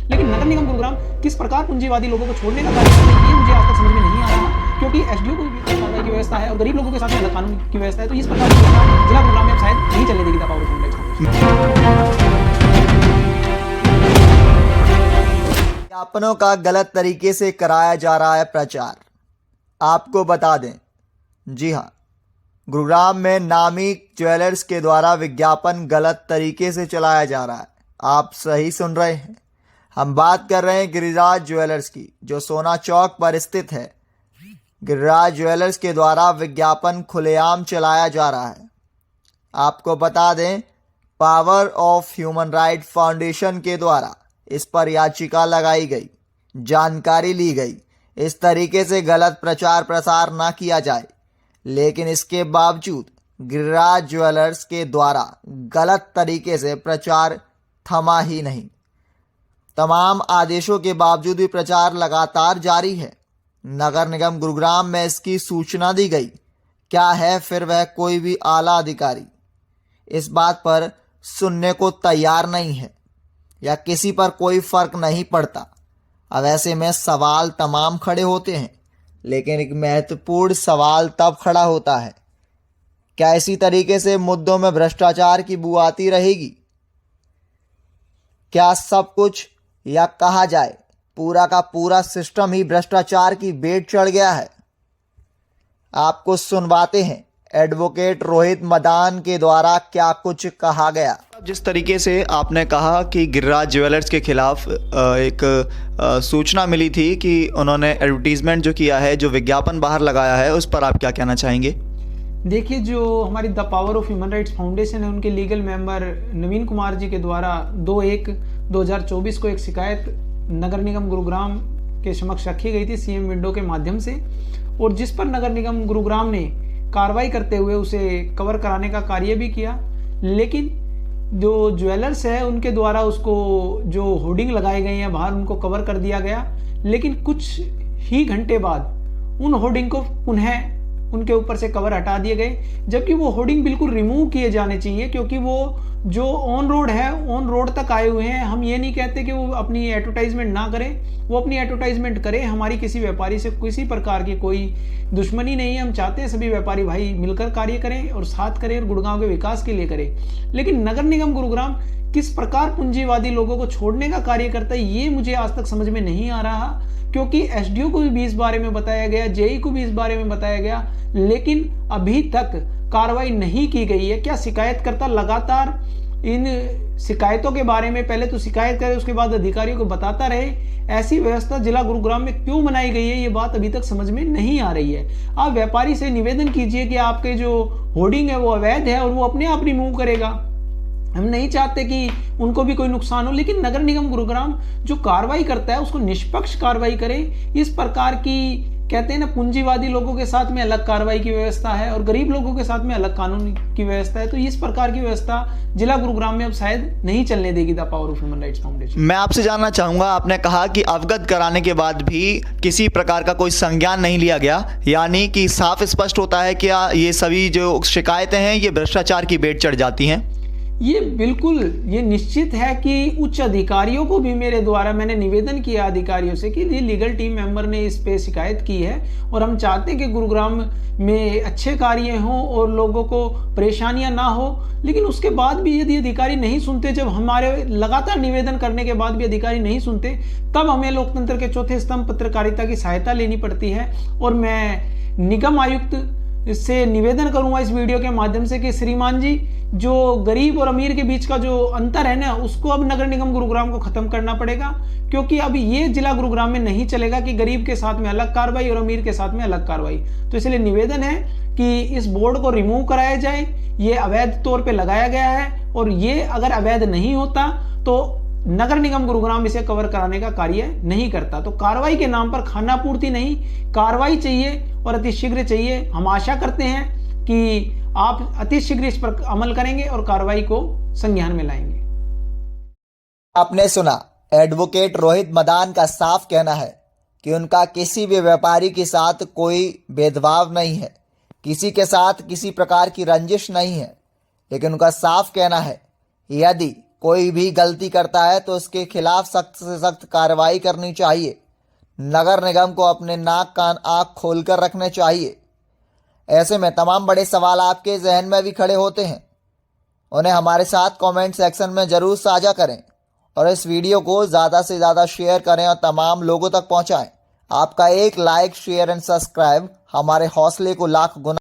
लेकिन नगर निगम गुरुग्राम किस प्रकार पूंजीवादी लोगों को छोड़ने का कार्य करता है ये मुझे आज तक समझ में नहीं आ रहा, क्योंकि एसडीओ को भी कार्रवाई की व्यवस्था है और गरीब लोगों के साथ में अलग कानून की व्यवस्था है। तो इस प्रकार की व्यवस्था जिला गुरुग्राम में अब शायद नहीं चलने देगी द पावर ऑफ विज्ञापनों का गलत तरीके से कराया जा रहा है प्रचार। आपको बता दें, जी हाँ, गुरुग्राम में नामी ज्वेलर्स के द्वारा विज्ञापन गलत तरीके से चलाया जा रहा है। आप सही सुन रहे हैं, हम बात कर रहे हैं गिरिराज ज्वेलर्स की, जो सोना चौक पर स्थित है। गिरिराज ज्वेलर्स के द्वारा विज्ञापन खुलेआम चलाया जा रहा है। आपको बता दें, power of human right foundation के द्वारा इस पर याचिका लगाई गई, जानकारी ली गई, इस तरीके से गलत प्रचार प्रसार ना किया जाए, लेकिन इसके बावजूद गिरिराज ज्वेलर्स के द्वारा गलत तरीके से प्रचार थमा ही नहीं। तमाम आदेशों के बावजूद भी प्रचार लगातार जारी है। नगर निगम गुरुग्राम में इसकी सूचना दी गई, क्या है फिर वह कोई भी आला अधिकारी इस बात पर सुनने को तैयार नहीं है या किसी पर कोई फर्क नहीं पड़ता। अब ऐसे में सवाल तमाम खड़े होते हैं, लेकिन एक महत्वपूर्ण सवाल तब खड़ा होता है, क्या इसी तरीके से मुद्दों में भ्रष्टाचार की बू आती रहेगी? क्या सब कुछ, या कहा जाए पूरा का पूरा सिस्टम ही भ्रष्टाचार की बेट चढ़ गया है? आपको सुनवाते हैं एडवोकेट रोहित मदान के द्वारा क्या कुछ कहा गया। जिस तरीके से आपने कहा कि गिरिराज ज्वेलर्स के खिलाफ एक सूचना मिली थी कि उन्होंने एडवर्टीजमेंट जो किया है, जो विज्ञापन बाहर लगाया है, उस पर आप क्या कहना चाहेंगे? देखिए, जो हमारी the power of human rights foundation है, उनके लीगल मेंबर नवीन कुमार जी के द्वारा 2/1/2024 को एक शिकायत नगर निगम गुरुग्राम के समक्ष रखी गई थी सीएम विंडो के माध्यम से, और जिस पर नगर निगम गुरुग्राम ने कार्रवाई करते हुए उसे कवर कराने का कार्य भी किया। लेकिन जो ज्वेलर्स है उनके द्वारा उसको जो होर्डिंग लगाए गए हैं बाहर, उनको कवर कर दिया गया। लेकिन कुछ ही घंटे बाद उन होर्डिंग को पुनः उनके ऊपर से कवर हटा दिए गए, जबकि वो होर्डिंग बिल्कुल रिमूव किए जाने चाहिए, क्योंकि वो जो ऑन रोड है, ऑन रोड तक आए हुए हैं। हम ये नहीं कहते कि वो अपनी एडवर्टाइजमेंट ना करें, वो अपनी एडवर्टाइजमेंट करें। हमारी किसी व्यापारी से किसी प्रकार की कोई दुश्मनी नहीं है। हम चाहते हैं सभी व्यापारी भाई मिलकर कार्य करें और साथ करें और गुड़गांव के विकास के लिए करें। लेकिन नगर निगम गुरुग्राम किस प्रकार पूंजीवादी लोगों को छोड़ने का कार्य करता है ये मुझे आज तक समझ में नहीं आ रहा, क्योंकि एसडीओ को भी इस बारे में बताया गया, जेई को भी इस बारे में बताया गया, लेकिन अभी तक कार्रवाई नहीं की गई है। क्या शिकायतकर्ता लगातार इन शिकायतों के बारे में पहले तो शिकायत करे, उसके बाद अधिकारियों को बताता रहे? ऐसी व्यवस्था जिला गुरुग्राम में क्यों बनाई गई है, ये बात अभी तक समझ में नहीं आ रही है। आप व्यापारी से निवेदन कीजिए कि आपके जो होर्डिंग है वो अवैध है और वो अपने आप रिमूव करेगा। हम नहीं चाहते कि उनको भी कोई नुकसान हो, लेकिन नगर निगम गुरुग्राम जो कार्रवाई करता है उसको निष्पक्ष कार्रवाई करे। इस प्रकार की कहते हैं ना, पूंजीवादी लोगों के साथ में अलग कार्रवाई की व्यवस्था है और गरीब लोगों के साथ में अलग कानून की व्यवस्था है। तो इस प्रकार की व्यवस्था जिला गुरुग्राम में अब शायद नहीं चलने देगी the power of human rights foundation. मैं आपसे जानना चाहूंगा, आपने कहा कि अवगत कराने के बाद भी किसी प्रकार का कोई संज्ञान नहीं लिया गया, यानी कि साफ स्पष्ट होता है कि ये सभी जो शिकायतें हैं ये भ्रष्टाचार की बेट चढ़ जाती हैं? ये बिल्कुल, ये निश्चित है कि उच्च अधिकारियों को भी मेरे द्वारा मैंने निवेदन किया अधिकारियों से कि ये लीगल टीम मेंबर ने इस पे शिकायत की है और हम चाहते हैं कि गुरुग्राम में अच्छे कार्य हों और लोगों को परेशानियां ना हो। लेकिन उसके बाद भी यदि अधिकारी नहीं सुनते, जब हमारे लगातार निवेदन करने के बाद भी अधिकारी नहीं सुनते, तब हमें लोकतंत्र के चौथे स्तंभ पत्रकारिता की सहायता लेनी पड़ती है। और मैं निगम आयुक्त इससे निवेदन करूंगा इस वीडियो के माध्यम से कि श्रीमान जी, जो गरीब और अमीर के बीच का जो अंतर है ना, उसको अब नगर निगम गुरुग्राम को खत्म करना पड़ेगा, क्योंकि अब ये जिला गुरुग्राम में नहीं चलेगा कि गरीब के साथ में अलग कार्रवाई और अमीर के साथ में अलग कार्रवाई। तो इसलिए निवेदन है कि इस बोर्ड को रिमूव कराया जाए। ये अवैध तौर पे लगाया गया है और ये अगर अवैध नहीं होता तो नगर निगम गुरुग्राम इसे कवर कराने का कार्य नहीं करता। तो कार्रवाई के नाम पर खाना पूर्ति नहीं, कार्रवाई चाहिए और अतिशीघ्र चाहिए। हम आशा करते हैं कि आप अतिशीघ्र इस पर अमल करेंगे और कार्रवाई को संज्ञान में लाएंगे। आपने सुना, एडवोकेट रोहित मदान का साफ कहना है कि उनका किसी भी व्यापारी के साथ कोई भेदभाव नहीं है, किसी के साथ किसी प्रकार की रंजिश नहीं है। लेकिन उनका साफ कहना है, यदि कोई भी गलती करता है तो उसके खिलाफ सख्त से सख्त कार्रवाई करनी चाहिए। नगर निगम को अपने नाक कान आँख खोलकर रखने चाहिए। ऐसे में तमाम बड़े सवाल आपके जहन में भी खड़े होते हैं, उन्हें हमारे साथ कमेंट सेक्शन में ज़रूर साझा करें और इस वीडियो को ज़्यादा से ज़्यादा शेयर करें और तमाम लोगों तक पहुंचाएं। आपका एक लाइक, शेयर एंड सब्सक्राइब हमारे हौसले को लाख गुना